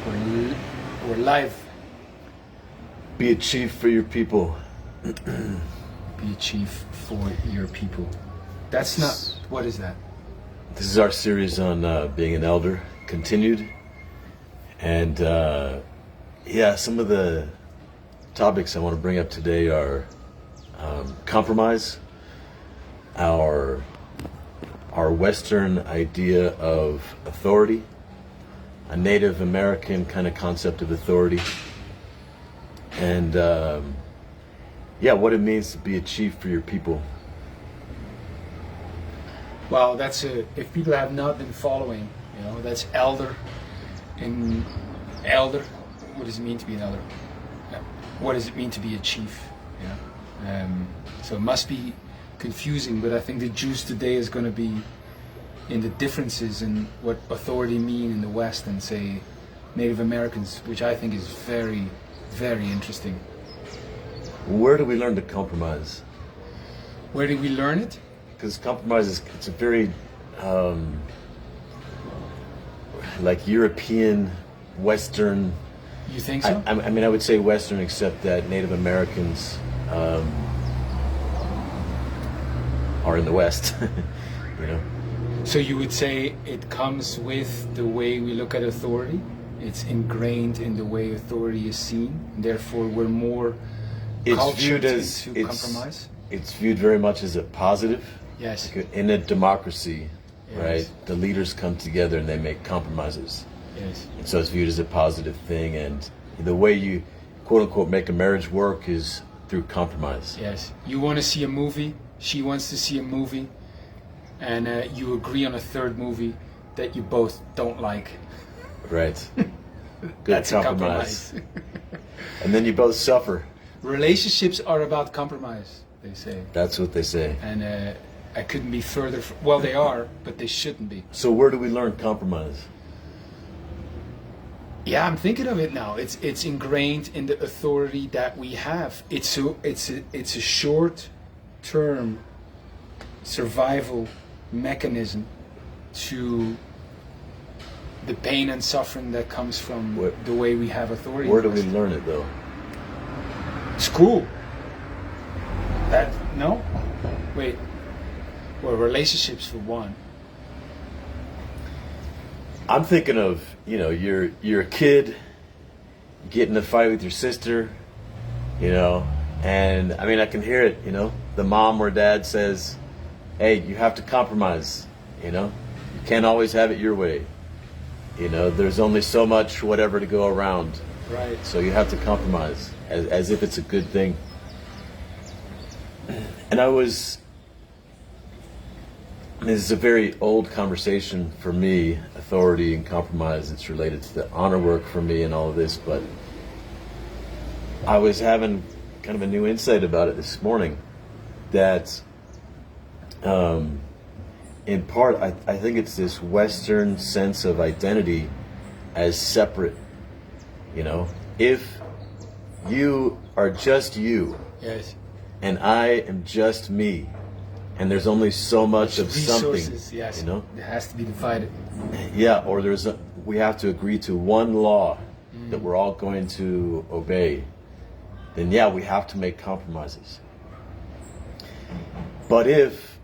We're live. Be a chief for your people. Be a chief for your people. That's not... What is that? This is our series on being an elder, continued. And some of the topics I want to bring up today are compromise, our Western idea of authority, a Native American kind of concept of authority, and what it means to be a chief for your people. Well, that's if people have not been following, that's elder. In elder, what does it mean to be an elder? What does it mean to be a chief? So it must be confusing, but I think the juice today is going to be in the differences in what authority mean in the West and, say, Native Americans, which I think is very, very interesting. Where do we learn to compromise? Where do we learn it? Because compromise it's a very like European, Western. You think so? I mean, I would say Western, except that Native Americans are in the West. So you would say it comes with the way we look at authority? It's ingrained in the way authority is seen, and therefore we're more cultured to compromise? It's viewed very much as a positive. Yes. Like in a democracy, yes. Right? The leaders come together and they make compromises. Yes. And so it's viewed as a positive thing, and the way you, quote unquote, make a marriage work is through compromise. Yes. You want to see a movie, she wants to see a movie, and you agree on a third movie that you both don't like. Right. Good. That's compromise. And then you both suffer. Relationships are about compromise, they say. That's what they say. And I couldn't be further well, they are, but they shouldn't be. So where do we learn compromise? Yeah, I'm thinking of it now. It's ingrained in the authority that we have. It's a short-term survival mechanism to the pain and suffering that comes from the way we have authority. Where do we learn it, though? School. No? Wait. Well, relationships for one. I'm thinking of, you're a kid, you get in a fight with your sister, and I mean, I can hear it, the mom or dad says, hey, you have to compromise, you can't always have it your way, there's only so much whatever to go around. Right. So you have to compromise as if it's a good thing. And this is a very old conversation for me, authority and compromise. It's related to the honor work for me and all of this, but I was having kind of a new insight about it this morning that in part, I think it's this Western sense of identity as separate. If you are just you, yes, and I am just me, and there's only so much of something, yes, it has to be divided. Yeah, or we have to agree to one law that we're all going to obey. Then we have to make compromises. But if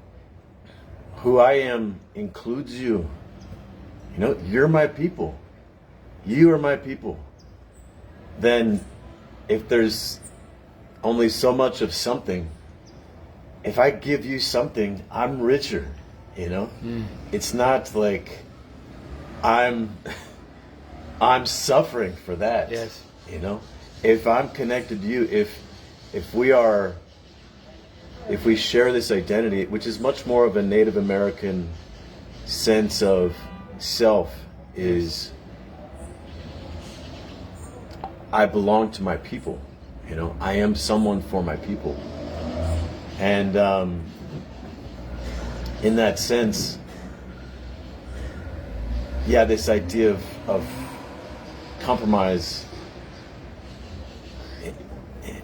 who I am includes you, you're my people. You are my people. Then if there's only so much of something, if I give you something, I'm richer, It's not like I'm suffering for that. Yes. If I'm connected to you, if we share this identity, which is much more of a Native American sense of self, is I belong to my people. I am someone for my people. And in that sense, this idea of compromise,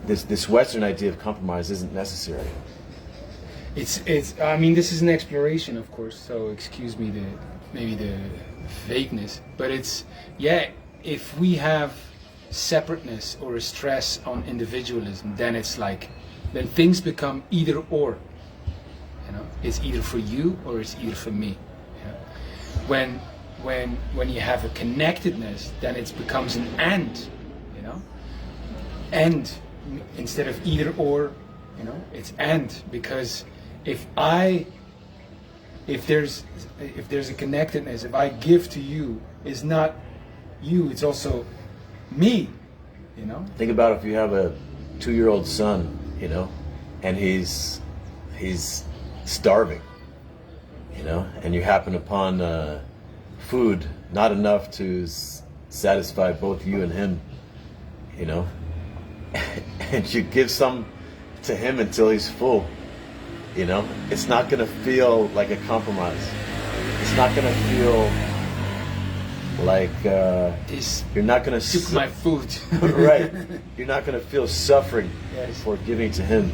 this Western idea of compromise isn't necessary. I mean, this is an exploration, of course, so excuse me maybe the vagueness, but if we have separateness or a stress on individualism, then it's like, then things become either or. You know, it's either for you or it's either for me. You know? When you have a connectedness, then it becomes an and. You know, and instead of either or, you know, it's and, because if there's a connectedness, if I give to you, it's not you, it's also me, you know. Think about if you have a 2-year-old son, you know, and he's starving, you know, and you happen upon food not enough to satisfy both you and him, you know, and you give some to him until he's full, you know, it's not going to feel like a compromise. It's not going to feel like you're not going to took my food. Right, you're not going to feel suffering Yes. for giving to him.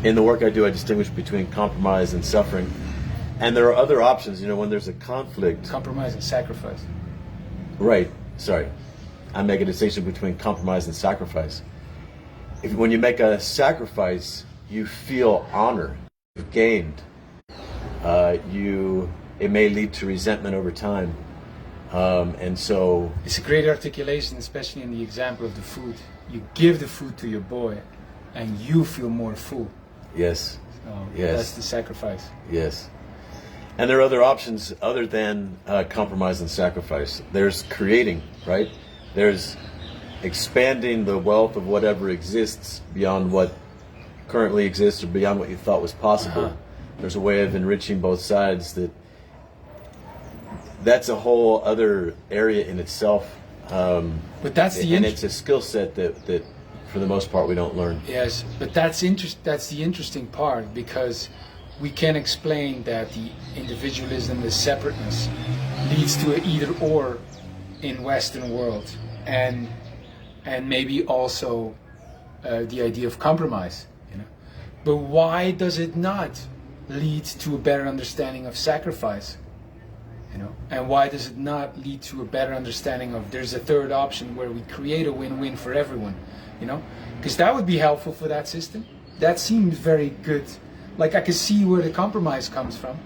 In the work I do, I distinguish between compromise and suffering, and there are other options, you know, when there's a conflict. Compromise and sacrifice. Right, sorry, I make a distinction between compromise and sacrifice. When you make a sacrifice, you feel honor, you've gained. It may lead to resentment over time. And so It's a great articulation, especially in the example of the food. You give the food to your boy and you feel more full. yes, So Yes. that's the sacrifice. yes. And there are other options other than compromise and sacrifice. There's creating, right? There's expanding the wealth of whatever exists beyond what currently exists or beyond what you thought was possible. Uh-huh. There's a way of enriching both sides that's a whole other area in itself. But that's the and it's a skill set that for the most part we don't learn. Yes, but that's the interesting part, because we can explain that the individualism, the separateness, leads to an either or in Western world, and maybe also the idea of compromise. You know, but why does it not lead to a better understanding of sacrifice? You know, and why does it not lead to a better understanding of there's a third option where we create a win-win for everyone? You know, because that would be helpful for that system. That seems very good. Like, I can see where the compromise comes from,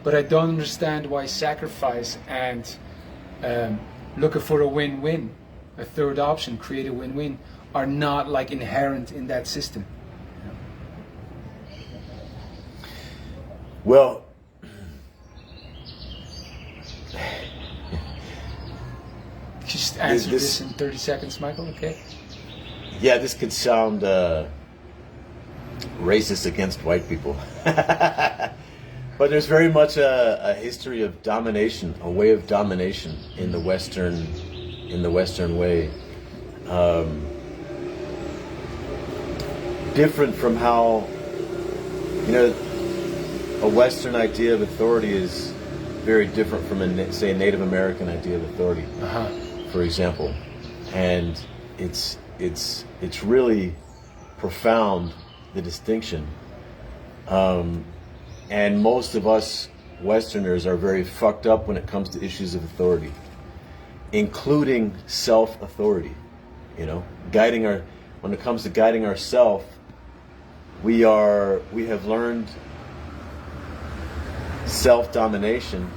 but I don't understand why sacrifice and looking for a win-win, a third option, create a win-win, are not like inherent in that system. You know? Well, Just answer this in 30 seconds, Michael, okay? yeah, this could sound racist against white people. But there's very much a history of domination, a way of domination in the Western way. Different from how, you know, a Western idea of authority is very different from say a Native American idea of authority, for example. And it's really profound, the distinction. And most of us Westerners are very fucked up when it comes to issues of authority, including self-authority. You know, when it comes to guiding ourself, we have learned self-domination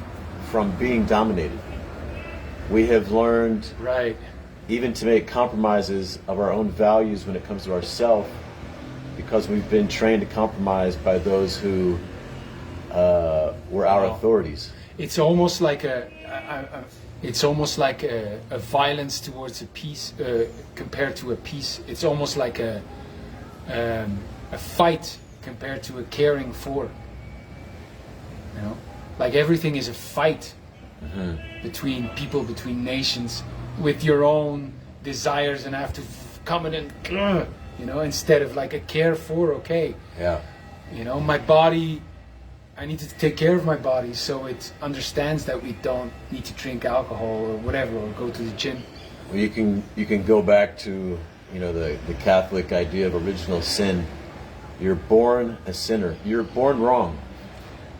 from being dominated. We have learned Right. even to make compromises of our own values when it comes to ourself, because we've been trained to compromise by those who were our authorities. It's almost like a violence towards a peace compared to a peace. It's almost like a fight compared to a caring for. You know, like everything is a fight between people, between nations, with your own desires, and have to come in and, you know, instead of like a care for. Okay, Yeah. you know, my body, I need to take care of my body so it understands that we don't need to drink alcohol or whatever, or go to the gym. Well, you can go back to, you know, the Catholic idea of original sin. You're born a sinner. You're born wrong.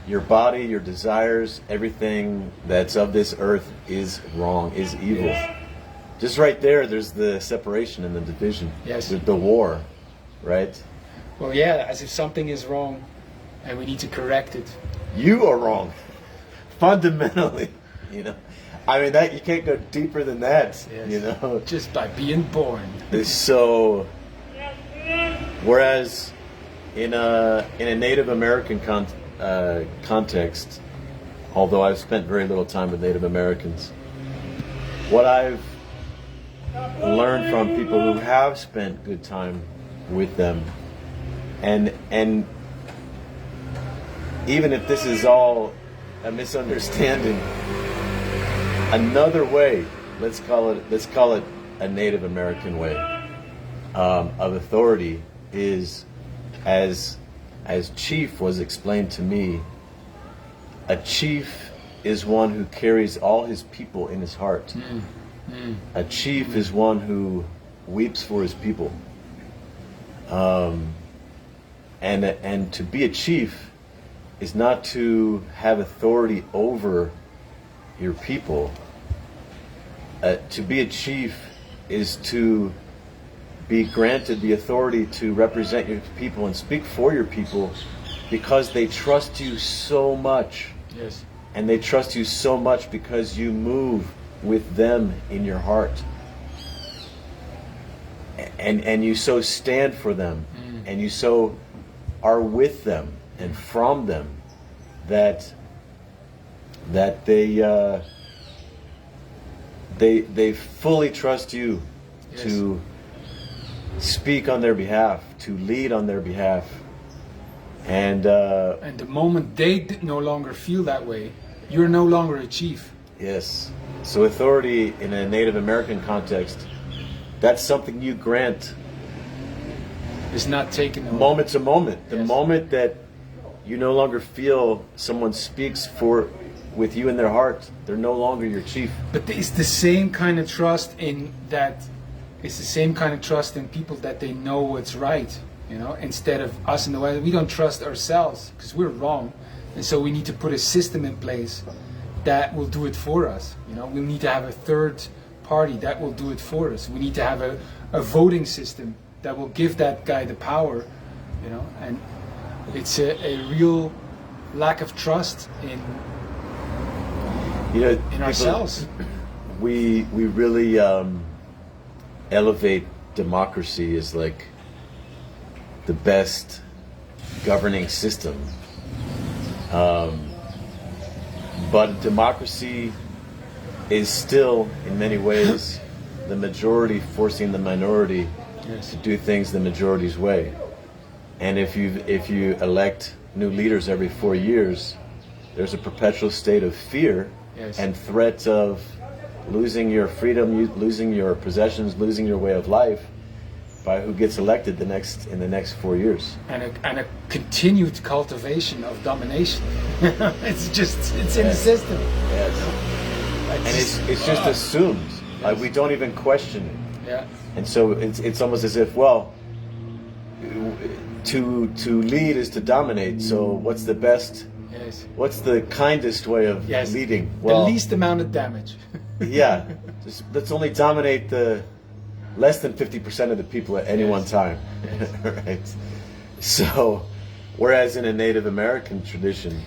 your body, your desires, everything that's of this earth is wrong, is evil. Just right there's the separation and the division. Yes. The war, right? Well, yeah, as if something is wrong and we need to correct it. You are wrong, fundamentally. You know, I mean that you can't go deeper than that. Yes. You know, Just by being born. so. Whereas in a Native American context, although I've spent very little time with Native Americans, what I've learned from people who have spent good time with them, and even if this is all a misunderstanding, another way, let's call it a Native American way of authority is, as chief was explained to me, a chief is one who carries all his people in his heart. A chief is one who weeps for his people. And to be a chief is not to have authority over your people. To be a chief is to be granted the authority to represent your people and speak for your people because they trust you so much. Yes. And they trust you so much because you move with them in your heart. And you so stand for them, and you so are with them and from them that they fully trust you. Yes. To speak on their behalf, to lead on their behalf, and the moment they no longer feel that way, you're no longer a chief. Yes. So authority in a Native American context, that's something you grant. It's not taken away. Moment to moment. The Yes. moment that you no longer feel someone speaks with you in their heart, they're no longer your chief. But it's the same kind of trust in that. It's the same kind of trust in people that they know what's right, you know, instead of us in the way we don't trust ourselves because we're wrong, and so we need to put a system in place that will do it for us. You know, we need to have a third party that will do it for us. We need to have a voting system that will give that guy the power, you know, and it's a real lack of trust in ourselves. We really elevate democracy as like the best governing system, but democracy is still in many ways the majority forcing the minority. Yes. To do things the majority's way. And if you elect new leaders every 4 years, there's a perpetual state of fear. Yes. And threat of losing your freedom, losing your possessions, losing your way of life by who gets elected in the next 4 years. And a continued cultivation of domination. It's in the system. Yes. And it's just assumed. Yes. Like we don't even question it. Yeah. And so it's almost as if, well, to lead is to dominate. So what's the best? Yes. What's the kindest way of leading? Well, the least amount of damage. Yeah. Let's only dominate the less than 50% of the people at any one time. Yes. Right. So, whereas in a Native American tradition,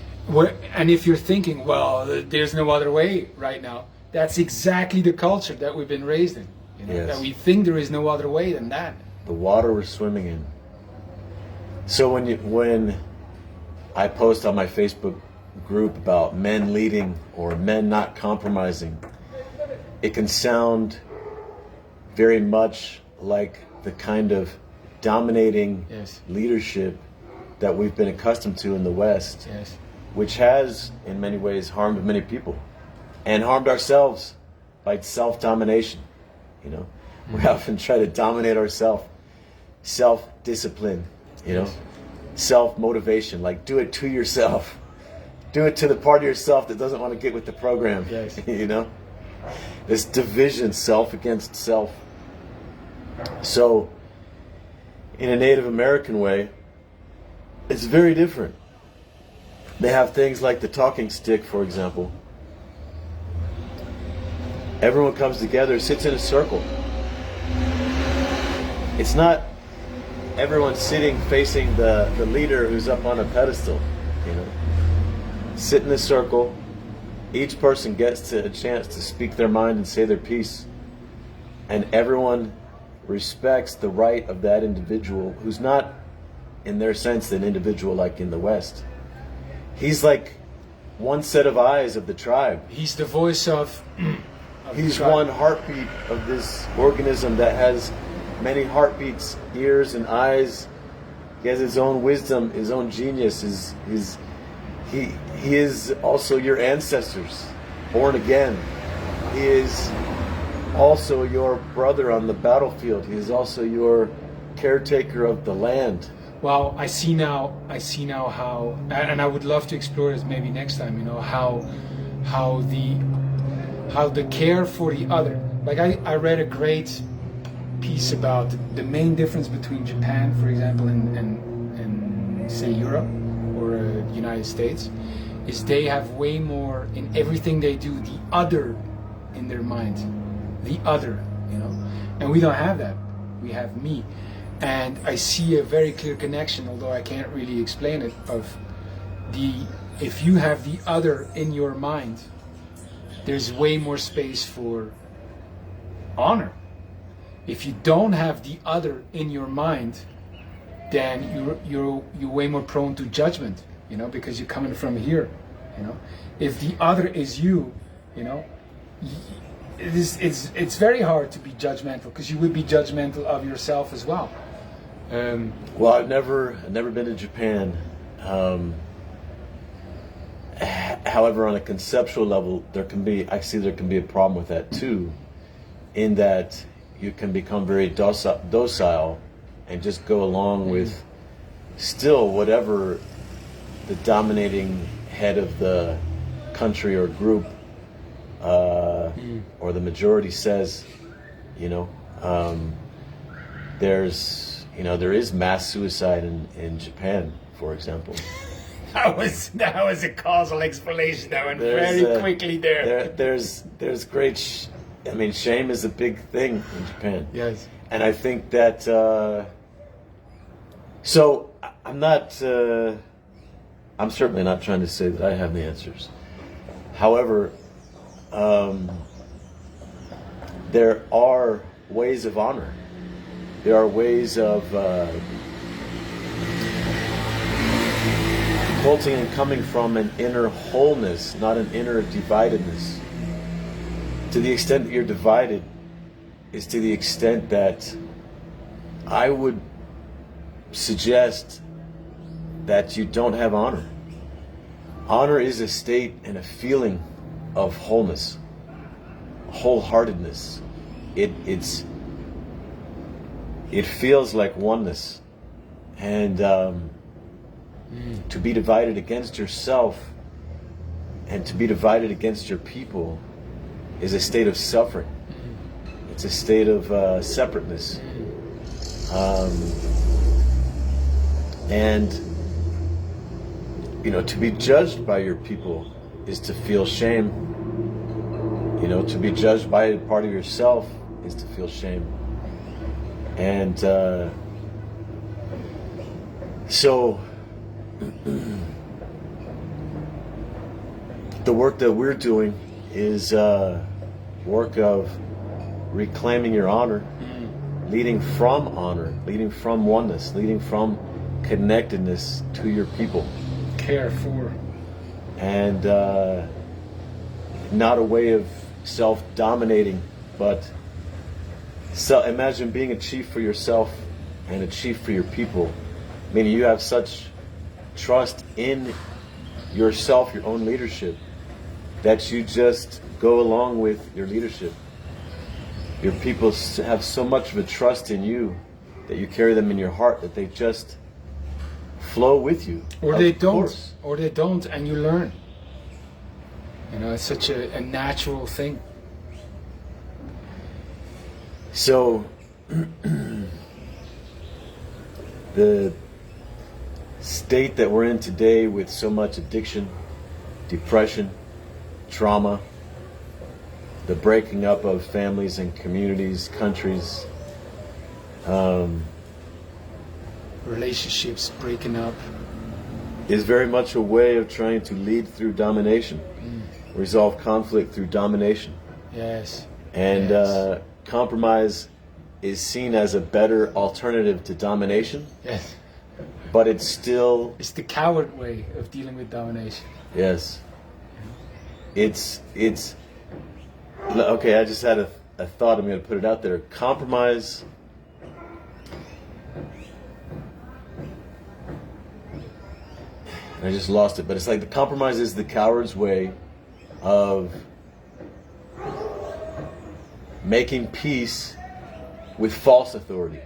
and if you're thinking, well, there's no other way right now, that's exactly the culture that we've been raised in. You know, that we think there is no other way than that. The water we're swimming in. So when I post on my Facebook group about men leading or men not compromising, it can sound very much like the kind of dominating leadership that we've been accustomed to in the West, which has in many ways harmed many people and harmed ourselves by self-domination. You know, we often try to dominate ourselves, self-discipline, you know, self-motivation, like do it to yourself, do it to the part of yourself that doesn't want to get with the program, you know, this division, self against self. So in a Native American way, it's very different. They have things like the talking stick, for example. Everyone comes together, sits in a circle. It's not everyone sitting facing the leader who's up on a pedestal, you know. Sit in a circle. Each person gets a chance to speak their mind and say their piece. And everyone respects the right of that individual who's not, in their sense, an individual like in the West. He's like one set of eyes of the tribe. He's the voice of He's one heartbeat of this organism that has many heartbeats, ears and eyes. He has his own wisdom, his own genius. He is also your ancestors, born again. He is also your brother on the battlefield. He is also your caretaker of the land. Well, I see now how, and I would love to explore this maybe next time. You know how the care for the other. Like I read a great piece about the main difference between Japan, for example, and say Europe or the United States, is they have way more in everything they do the other in their mind, the other, you know, and we don't have that. We have me. And I see a very clear connection, although I can't really explain it, of if you have the other in your mind, there's way more space for honor. If you don't have the other in your mind, then you're way more prone to judgment, you know, because you're coming from here, you know. If the other is you, you know, it's very hard to be judgmental, because you would be judgmental of yourself as well. Well, I've never been to Japan. However, on a conceptual level, there can be a problem with that too, in that you can become very docile and just go along with still whatever the dominating head of the country or group or the majority says. You know, there is mass suicide in Japan, for example. That was a causal explanation. I went very quickly there. There's great. Shame is a big thing in Japan. Yes. And I think that. So I'm not. I'm certainly not trying to say that I have the answers. However, there are ways of honor. There are ways of culting and coming from an inner wholeness, not an inner dividedness. To the extent that you're divided is to the extent that I would suggest that you don't have honor. Honor is a state and a feeling of wholeness, wholeheartedness. It feels like oneness, and to be divided against yourself and to be divided against your people is a state of suffering. It's a state of separateness, and to be judged by your people is to feel shame. To be judged by a part of yourself is to feel shame. And so the work that we're doing is work of reclaiming your honor, leading from honor, leading from oneness, leading from connectedness to your people. Care for. And not a way of self-dominating, but imagine being a chief for yourself and a chief for your people, meaning you have such trust in yourself, your own leadership, that you just go along with your leadership. Your people have so much of a trust in you that you carry them in your heart that they just flow with you. Or they don't, and you learn. It's such a natural thing. So state that we're in today with so much addiction, depression, trauma, the breaking up of families and communities, countries, relationships breaking up, is very much a way of trying to lead through domination, resolve conflict through domination. Yes. And yes. Compromise is seen as a better alternative to domination. Yes. But it's the coward way of dealing with domination. Yes. It's okay, I just had a thought, I'm going to put it out there. Compromise I just lost it, but it's like the compromise is the coward's way of making peace with false authority.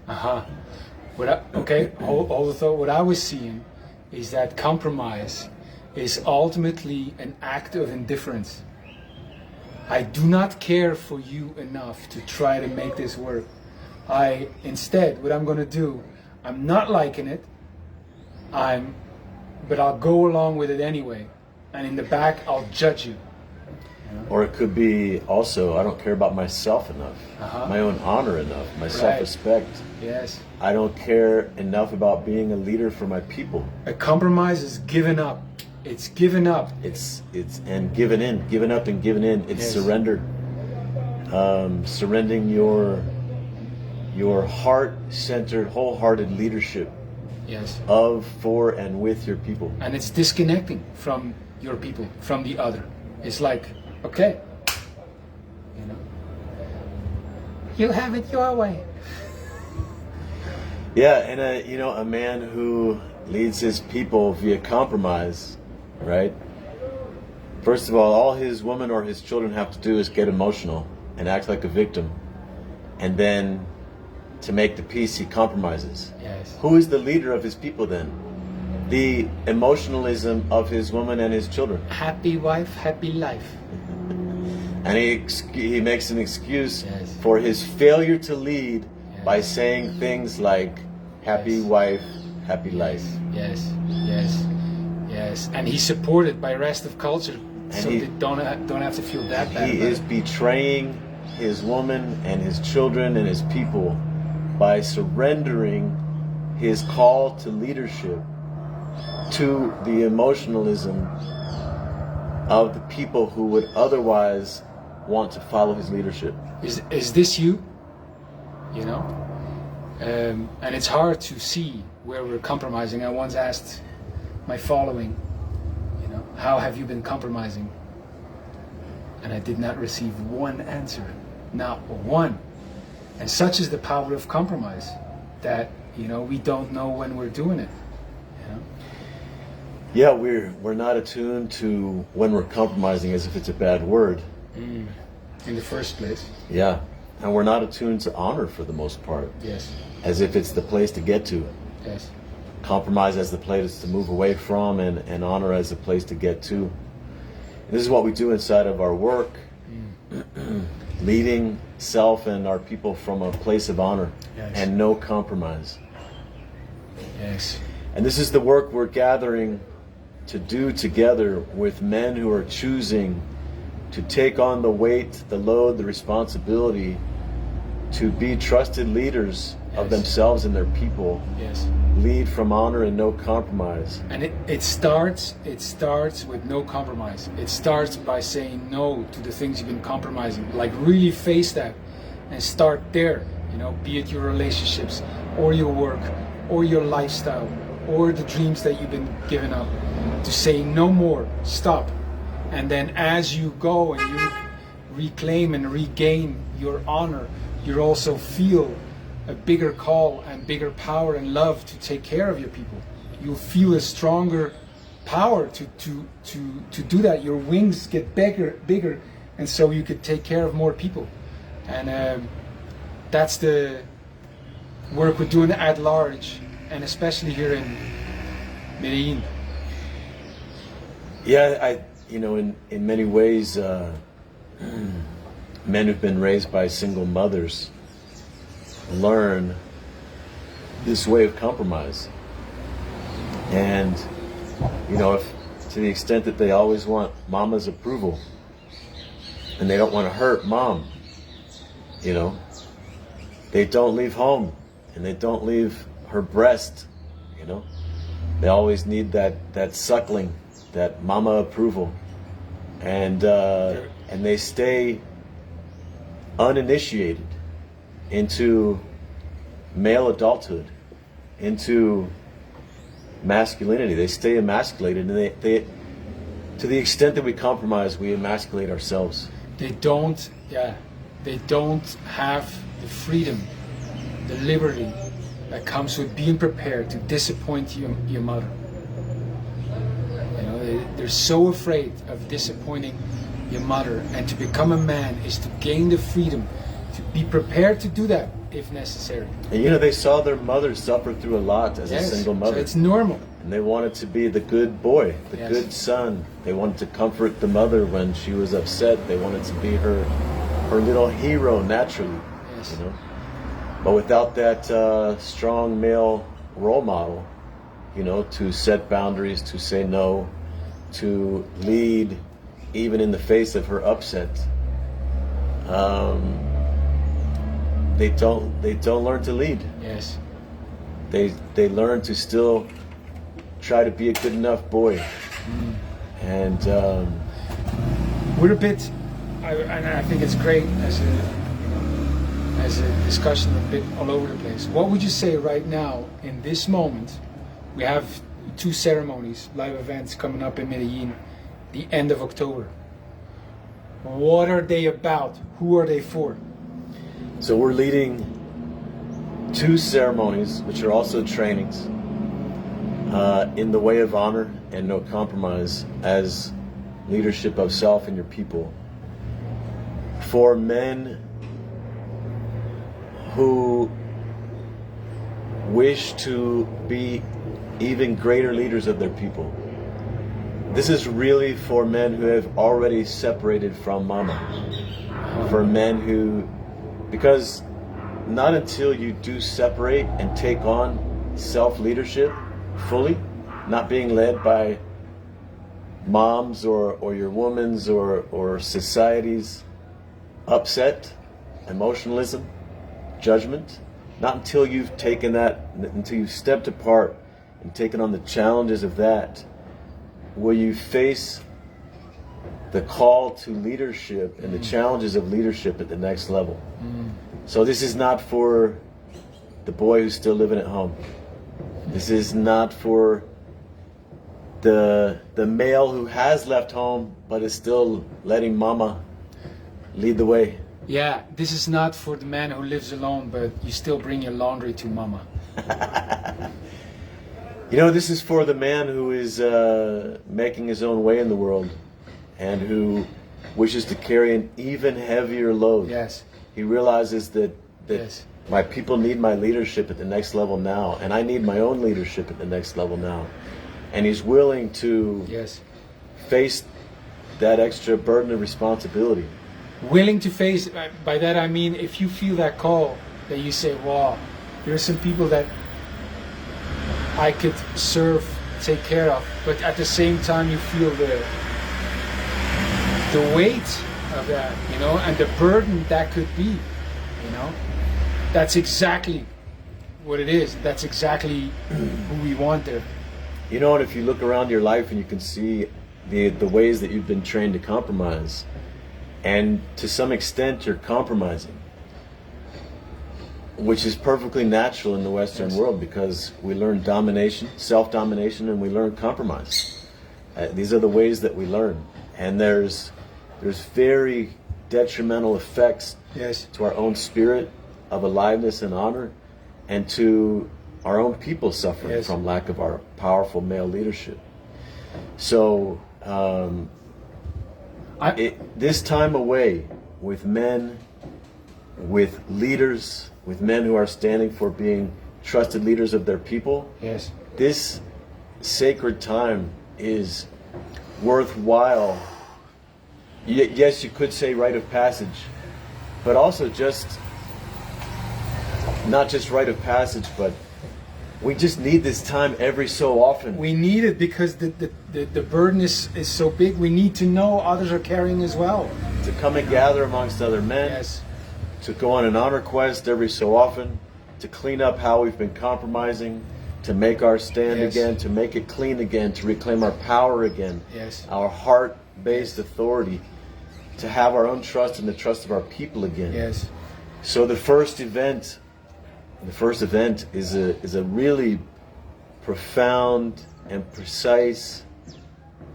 Uh-huh. Hold the thought. What I was seeing is that compromise is ultimately an act of indifference. I do not care for you enough to try to make this work. Instead, what I'm going to do, I'm not liking it, but I'll go along with it anyway. And in the back, I'll judge you. Or it could be also, I don't care about myself enough, my own honor enough, my self-respect. Yes. I don't care enough about being a leader for my people. A compromise is giving up. It's giving up. It's and given in, given up and given in. It's surrendered. Surrendering your heart-centered, wholehearted leadership. Yes. Of, for, and with your people. And it's disconnecting from your people, from the other. It's like, okay, you have it your way. Yeah, and a man who leads his people via compromise, right? First of all his woman or his children have to do is get emotional and act like a victim, and then to make the peace, he compromises. Yes. Who is the leader of his people then? The emotionalism of his woman and his children. Happy wife, happy life. And he makes an excuse for his failure to lead by saying things like, happy wife, happy life. Yes, yes, yes. And he's supported by the rest of culture, so they don't have to feel that bad. He is betraying his woman and his children and his people by surrendering his call to leadership to the emotionalism of the people who would otherwise want to follow his leadership. Is this you? And it's hard to see where we're compromising. I once asked my following, how have you been compromising? And I did not receive one answer, not one. And such is the power of compromise that, we don't know when we're doing it. Yeah, we're not attuned to when we're compromising as if it's a bad word. In the first place. Yeah, and we're not attuned to honor for the most part. Yes. As if it's the place to get to. Yes. Compromise as the place to move away from, and honor as the place to get to. And this is what we do inside of our work. Leading self and our people from a place of honor and no compromise. Yes. And this is the work we're gathering to do together with men who are choosing to take on the weight, the load, the responsibility to be trusted leaders of themselves and their people. Yes. Lead from honor and no compromise. And it starts with no compromise. It starts by saying no to the things you've been compromising. Like really face that and start there. Be it your relationships or your work or your lifestyle or the dreams that you've been giving up. To say no more, stop. And then as you go and you reclaim and regain your honor, you also feel a bigger call and bigger power and love to take care of your people. You'll feel a stronger power to do that. Your wings get bigger, and so you could take care of more people. And that's the work we're doing at large, and especially here in Medellín. Yeah, in many ways, men who've been raised by single mothers learn this way of compromise. And, you know, if to the extent that they always want mama's approval and they don't want to hurt mom, you know, they don't leave home and they don't leave her breast, you know. They always need that suckling, that mama approval. And they stay uninitiated into male adulthood, into masculinity. They stay emasculated, and they to the extent that we compromise, we emasculate ourselves. They don't have the freedom, the liberty that comes with being prepared to disappoint your mother. You know, they're so afraid of disappointing your mother, and to become a man is to gain the freedom to be prepared to do that if necessary. And you know, they saw their mother suffer through a lot as a single mother. So it's normal. And they wanted to be the good boy, the Yes. good son. They wanted to comfort the mother when she was upset. They wanted to be her little hero naturally. Yes. You know? But without that strong male role model, you know, to set boundaries, to say no, to lead even in the face of her upset, they don't learn to lead. Yes. They learn to still try to be a good enough boy. And we're a bit, and I think it's great as a discussion, a bit all over the place. What would you say right now in this moment? We have 2 ceremonies, live events coming up in Medellín, the end of October. What are they about? Who are they for? so we're leading 2 ceremonies, which are also trainings, in the way of honor and no compromise as leadership of self and your people, for men who wish to be even greater leaders of their people. This is really for men who have already separated from mama. For men who, because not until you do separate and take on self-leadership fully, not being led by moms or your woman's or society's upset, emotionalism, judgment, not until you've taken that, until you've stepped apart and taken on the challenges of that, will you face the call to leadership and the challenges of leadership at the next level. So this is not for the boy who's still living at home. This is not for the male who has left home but is still letting mama lead the way. Yeah, this is not for the man who lives alone, but you still bring your laundry to mama. You know, this is for the man who is making his own way in the world and who wishes to carry an even heavier load. Yes. He realizes that Yes. my people need my leadership at the next level now, and I need my own leadership at the next level now. And he's willing to Yes. face that extra burden of responsibility. Willing to face, by that I mean if you feel that call, that you say, wow, there are some people that I could serve, take care of, but at the same time you feel the weight of that, you know, and the burden that could be, you know. That's exactly what it is. That's exactly who we want there. You know, and if you look around your life and you can see the ways that you've been trained to compromise, and to some extent you're compromising, which is perfectly natural in the Western Yes. world, because we learn domination, self-domination, and we learn compromise. These are the ways that we learn, and there's very detrimental effects Yes. to our own spirit of aliveness and honor, and to our own people suffering Yes. from lack of our powerful male leadership. So this time away with men, with leaders, with men who are standing for being trusted leaders of their people, Yes. this sacred time is worthwhile. Yes, you could say rite of passage, but also just not just rite of passage, but we just need this time every so often. We need it because the burden is so big. We need to know others are carrying as well. To come and gather amongst other men. Yes. To go on an honor quest every so often. To clean up how we've been compromising. To make our stand Yes. again. To make it clean again. To reclaim our power again. Yes. Our heart-based authority. To have our own trust and the trust of our people again. Yes. So the first event is a really profound and precise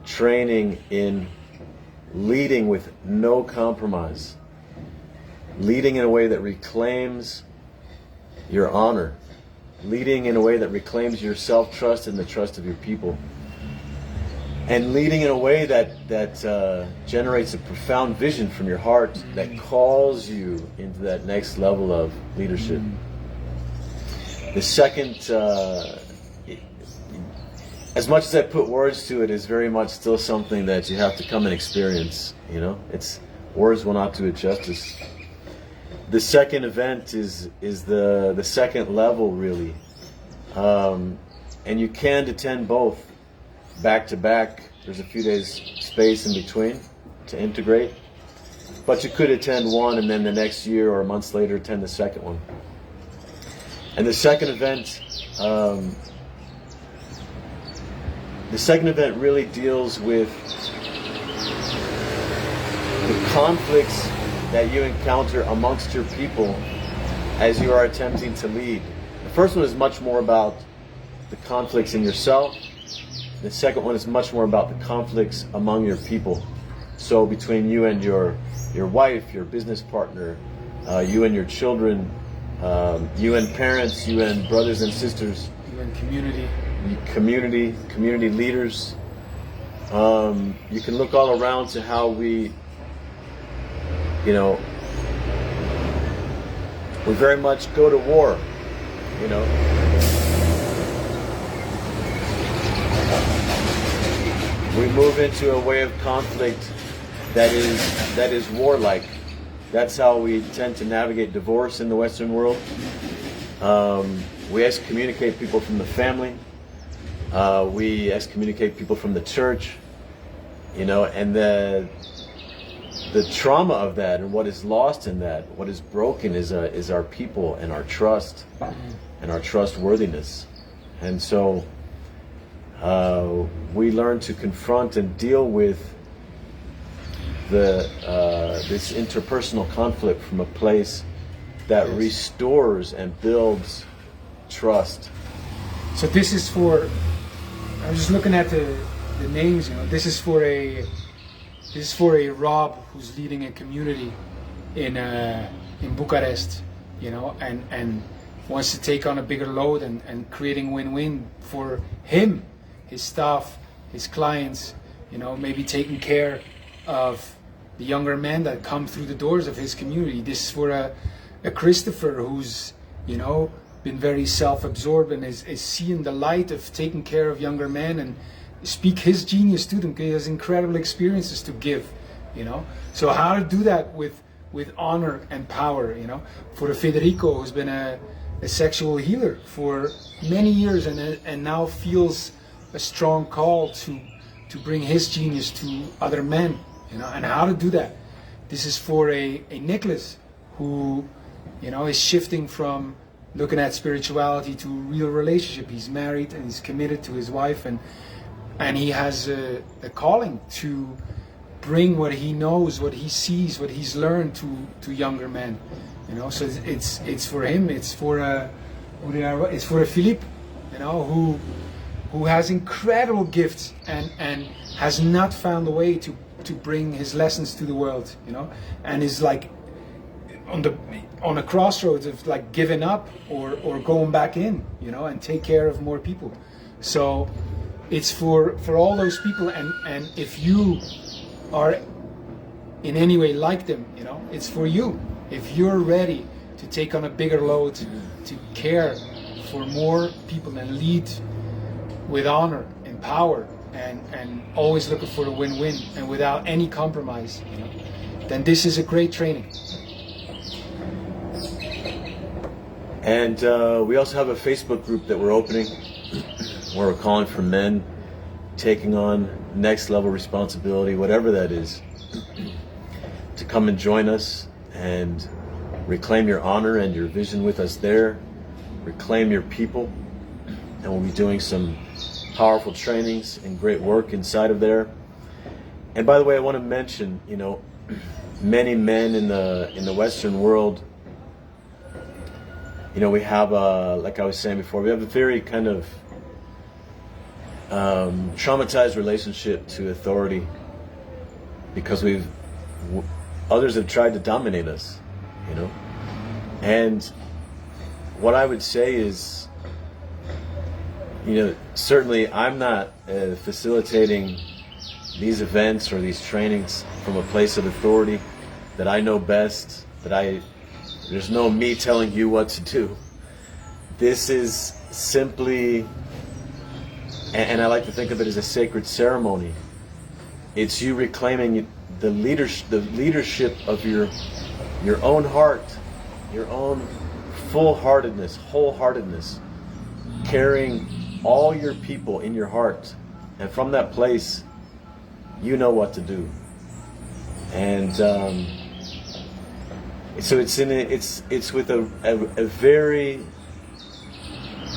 training in leading with no compromise. Leading in a way that reclaims your honor. Leading in a way that reclaims your self-trust and the trust of your people. And leading in a way that generates a profound vision from your heart that calls you into that next level of leadership. The second, as much as I put words to it, is very much still something that you have to come and experience. You know, it's words will not do it justice. The second event is the second level, really, and you can attend both back to back. There's a few days space in between to integrate, but you could attend one and then the next year or months later attend the second one. And the second event really deals with the conflicts that you encounter amongst your people as you are attempting to lead. The first one is much more about the conflicts in yourself. The second one is much more about the conflicts among your people. So between you and your wife, your business partner, you and your children, you and parents, you and brothers and sisters, You and community leaders. You can look all around to how we very much go to war, We move into a way of conflict that is warlike. That's how we tend to navigate divorce in the Western world. We excommunicate people from the family. We excommunicate people from the church. And the trauma of that and what is lost in that, what is broken is our people and our trust and our trustworthiness. And so we learn to confront and deal with this interpersonal conflict from a place that restores and builds trust. So this is for, I was just looking at the names, this is for a Rob who's leading a community in Bucharest, and wants to take on a bigger load and creating win-win for him, his staff, his clients, maybe taking care of the younger men that come through the doors of his community. This is for a Christopher who's, been very self-absorbed and is seeing the light of taking care of younger men and speak his genius to them. He has incredible experiences to give, So how to do that with honor and power, For a Federico who's been a sexual healer for many years and now feels a strong call to bring his genius to other men, and how to do that. This is for a Nicholas who, is shifting from looking at spirituality to real relationship. He's married and he's committed to his wife, and he has a calling to bring what he knows, what he sees, what he's learned to younger men. So it's for him. It's for a Philippe, who has incredible gifts and has not found a way to bring his lessons to the world, and is like on a crossroads of like giving up or going back in, and take care of more people. So it's for all those people, and if you are in any way like them, it's for you. If you're ready to take on a bigger load, to care for more people and lead with honor and power and always looking for a win-win and without any compromise, then this is a great training. And we also have a Facebook group that we're opening where we're calling for men taking on next level responsibility, whatever that is, to come and join us and reclaim your honor and your vision with us there. Reclaim your people. And we'll be doing some powerful trainings and great work inside of there. And by the way, I want to mention, you know, many men in the Western world, you know, we have, like I was saying before, we have a very kind of traumatized relationship to authority because others have tried to dominate us, you know. And what I would say is, you know, certainly I'm not facilitating these events or these trainings from a place of authority that I know best, there's no me telling you what to do. This is simply, and I like to think of it as a sacred ceremony. It's you reclaiming the leadership of your own heart, your own full-heartedness, wholeheartedness, carrying all your people in your heart, and from that place, you know what to do. And so it's with a very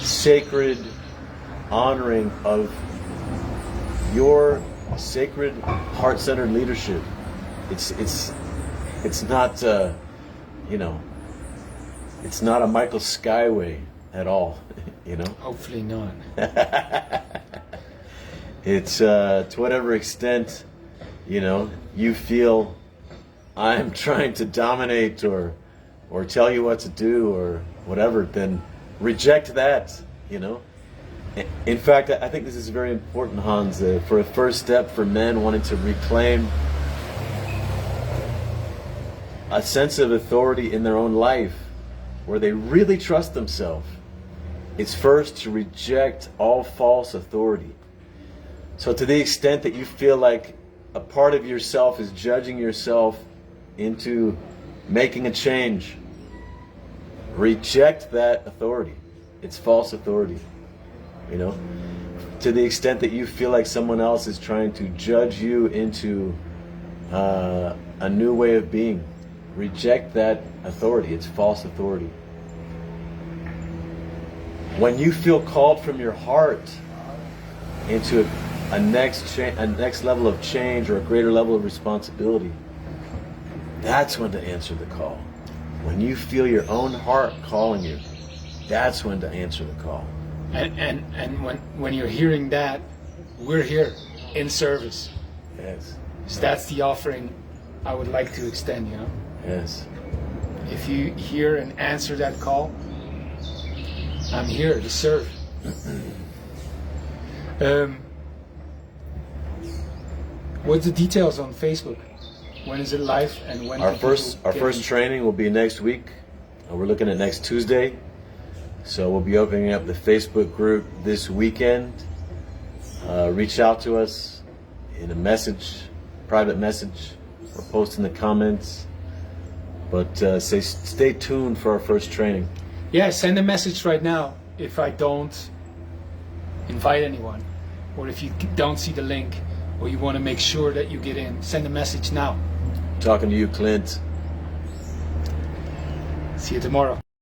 sacred honoring of your sacred heart-centered leadership. It's not you know, it's not a Michael Skyway at all, you know. Hopefully not. It's to whatever extent, you know, you feel I'm trying to dominate or tell you what to do or whatever, then reject that, you know. In fact, I think this is very important, Hans, for a first step for men wanting to reclaim a sense of authority in their own life where they really trust themselves. It's first to reject all false authority. So to the extent that you feel like a part of yourself is judging yourself into making a change, reject that authority. It's false authority, you know. To the extent that you feel like someone else is trying to judge you into a new way of being, reject that authority. It's false authority. When you feel called from your heart into a next level of change or a greater level of responsibility, that's when to answer the call. When you feel your own heart calling you, that's when to answer the call. And when you're hearing that, we're here in service. Yes. So that's the offering I would like to extend, you know. Yes. If you hear and answer that call, I'm here to serve. What's the details on Facebook? When is it live and when? Our first training will be next week. We're looking at next Tuesday. So we'll be opening up the Facebook group this weekend. Reach out to us in a message, private message, or post in the comments. But stay tuned for our first training. Yeah, send a message right now if I don't invite anyone, or if you don't see the link, or you want to make sure that you get in. Send a message now. Talking to you, Clint. See you tomorrow.